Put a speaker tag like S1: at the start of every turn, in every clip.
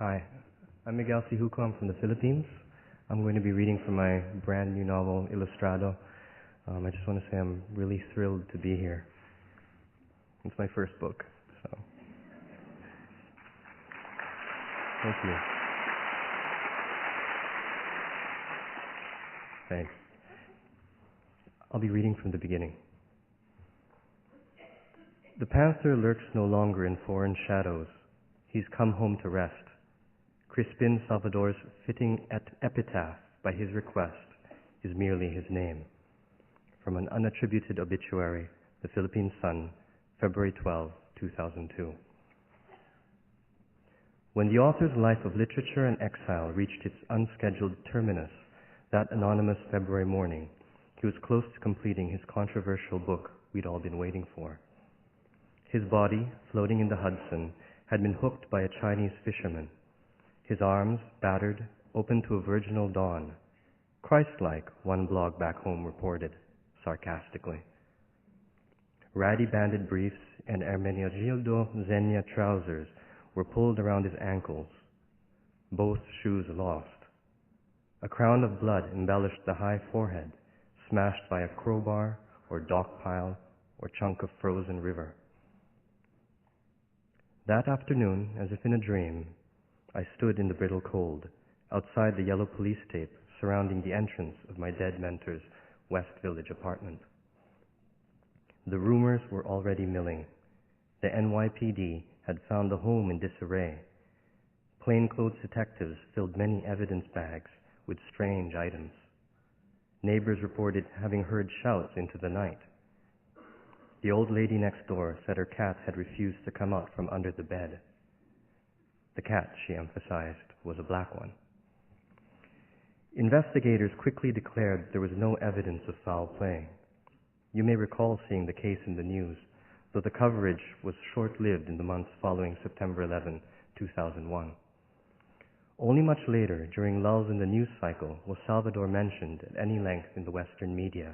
S1: Hi, I'm Miguel Syjuco. I'm from the Philippines. I'm going to be reading from my brand new novel, Ilustrado. I just want to say I'm really thrilled to be here. It's my first book, so thank you. Thanks. I'll be reading from the beginning. The panther lurks no longer in foreign shadows. He's come home to rest. Crispin Salvador's fitting epitaph by his request is merely his name. From an unattributed obituary, The Philippine Sun, February 12, 2002. When the author's life of literature and exile reached its unscheduled terminus that anonymous February morning, he was close to completing his controversial book we'd all been waiting for. His body, floating in the Hudson, had been hooked by a Chinese fisherman. His arms, battered, open to a virginal dawn. Christ-like, one blog back home reported, sarcastically. Ratty banded briefs and Hermenegildo Zegna trousers were pulled around his ankles, both shoes lost. A crown of blood embellished the high forehead, smashed by a crowbar or dock pile or chunk of frozen river. That afternoon, as if in a dream, I stood in the brittle cold, outside the yellow police tape surrounding the entrance of my dead mentor's West Village apartment. The rumors were already milling. The NYPD had found the home in disarray. Plainclothes detectives filled many evidence bags with strange items. Neighbors reported having heard shouts into the night. The old lady next door said her cat had refused to come out from under the bed. The cat, she emphasized, was a black one. Investigators quickly declared there was no evidence of foul play. You may recall seeing the case in the news, though the coverage was short-lived in the months following September 11, 2001. Only much later, during lulls in the news cycle, was Salvador mentioned at any length in the Western media.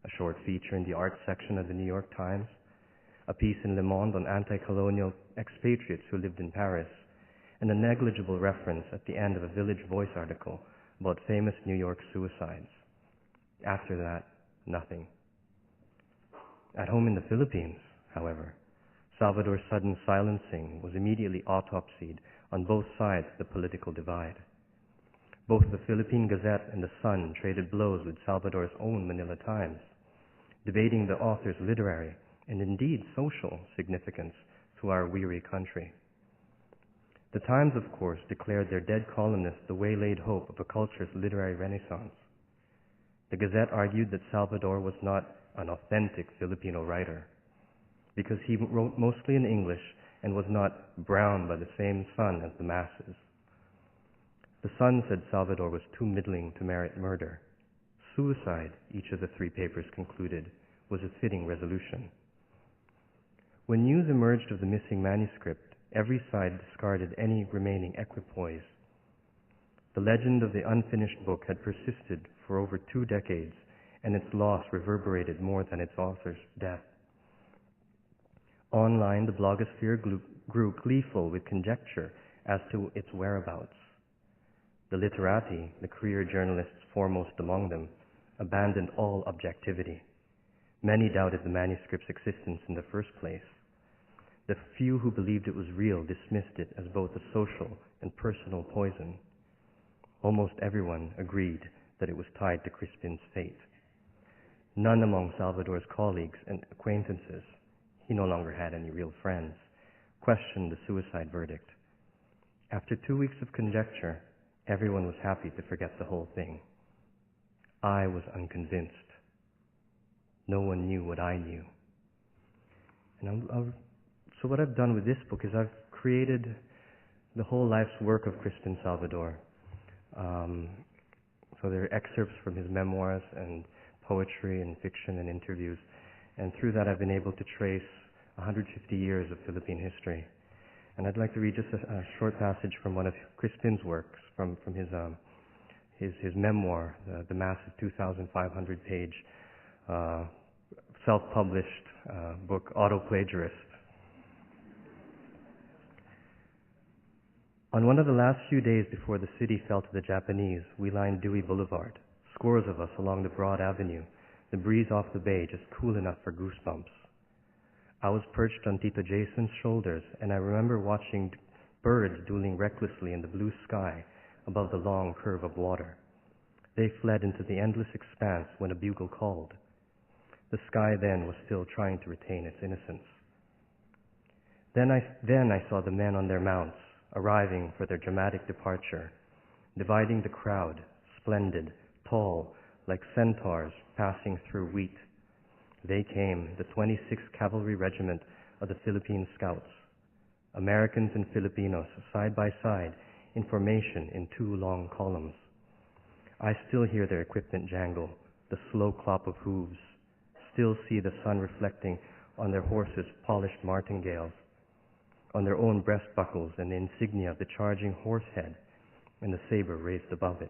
S1: A short feature in the arts section of the New York Times, a piece in Le Monde on anti-colonial expatriates who lived in Paris, and a negligible reference at the end of a Village Voice article about famous New York suicides. After that, nothing. At home in the Philippines, however, Salvador's sudden silencing was immediately autopsied on both sides of the political divide. Both the Philippine Gazette and the Sun traded blows with Salvador's own Manila Times, debating the author's literary and indeed social significance to our weary country. The Times, of course, declared their dead columnist the waylaid hope of a culture's literary renaissance. The Gazette argued that Salvador was not an authentic Filipino writer because he wrote mostly in English and was not browned by the same sun as the masses. The Sun said Salvador was too middling to merit murder. Suicide, each of the three papers concluded, was a fitting resolution. When news emerged of the missing manuscript, every side discarded any remaining equipoise. The legend of the unfinished book had persisted for over 2 decades, and its loss reverberated more than its author's death. Online, the blogosphere grew gleeful with conjecture as to its whereabouts. The literati, the career journalists foremost among them, abandoned all objectivity. Many doubted the manuscript's existence in the first place. The few who believed it was real dismissed it as both a social and personal poison. Almost everyone agreed that it was tied to Crispin's fate. None among Salvador's colleagues and acquaintances, he no longer had any real friends, questioned the suicide verdict. After 2 weeks of conjecture, everyone was happy to forget the whole thing. I was unconvinced. No one knew what I knew. And so what I've done with this book is I've created the whole life's work of Crispin Salvador. So there are excerpts from his memoirs and poetry and fiction and interviews. And through that I've been able to trace 150 years of Philippine history. And I'd like to read just a short passage from one of Crispin's works, from his memoir, the massive 2,500-page self-published book, Auto-Plagiarist. On one of the last few days before the city fell to the Japanese, we lined Dewey Boulevard, scores of us along the broad avenue, the breeze off the bay just cool enough for goosebumps. I was perched on Tito Jason's shoulders, and I remember watching birds dueling recklessly in the blue sky above the long curve of water. They fled into the endless expanse when a bugle called. The sky then was still trying to retain its innocence. Then I saw the men on their mounts, arriving for their dramatic departure, dividing the crowd, splendid, tall, like centaurs passing through wheat. They came, the 26th Cavalry Regiment of the Philippine Scouts, Americans and Filipinos side by side in formation in 2 long columns. I still hear their equipment jangle, the slow clop of hooves, still see the sun reflecting on their horses' polished martingales, on their own breast buckles and the insignia of the charging horse head and the saber raised above it.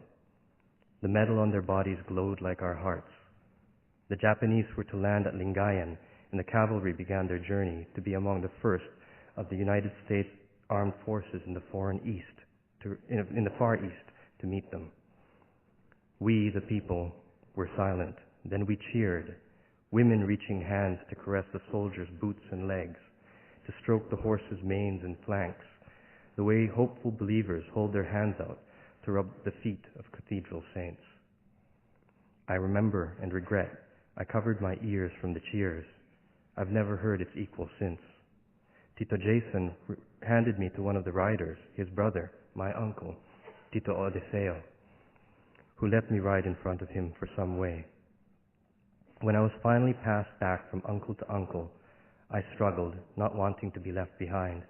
S1: The metal on their bodies glowed like our hearts. The Japanese were to land at Lingayen, and the cavalry began their journey to be among the first of the United States Armed Forces in the Far East to meet them. We, the people, were silent. Then we cheered, women reaching hands to caress the soldiers' boots and legs, to stroke the horses' manes and flanks, the way hopeful believers hold their hands out to rub the feet of cathedral saints. I remember and regret I covered my ears from the cheers. I've never heard its equal since. Tito Jason handed me to one of the riders, his brother, my uncle, Tito Odiseo, who let me ride in front of him for some way. When I was finally passed back from uncle to uncle, I struggled, not wanting to be left behind.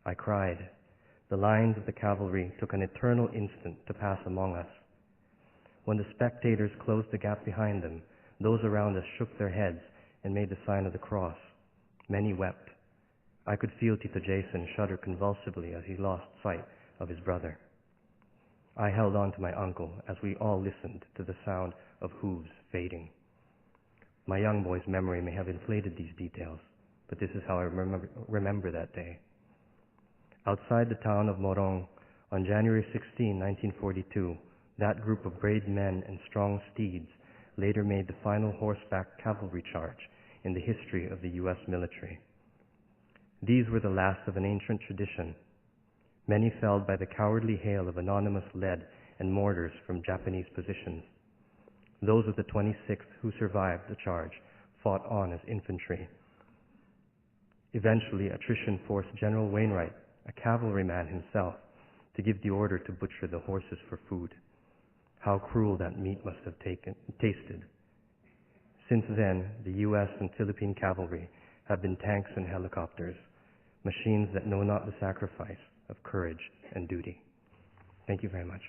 S1: I cried. The lines of the cavalry took an eternal instant to pass among us. When the spectators closed the gap behind them, those around us shook their heads and made the sign of the cross. Many wept. I could feel Tito Jason shudder convulsively as he lost sight of his brother. I held on to my uncle as we all listened to the sound of hooves fading. My young boy's memory may have inflated these details, but this is how I remember that day. Outside the town of Morong, on January 16, 1942, that group of brave men and strong steeds later made the final horseback cavalry charge in the history of the U.S. military. These were the last of an ancient tradition, many felled by the cowardly hail of anonymous lead and mortars from Japanese positions. Those of the 26th who survived the charge fought on as infantry. Eventually, attrition forced General Wainwright, a cavalryman himself, to give the order to butcher the horses for food. How cruel that meat must have tasted. Since then, the U.S. and Philippine cavalry have been tanks and helicopters, machines that know not the sacrifice of courage and duty. Thank you very much.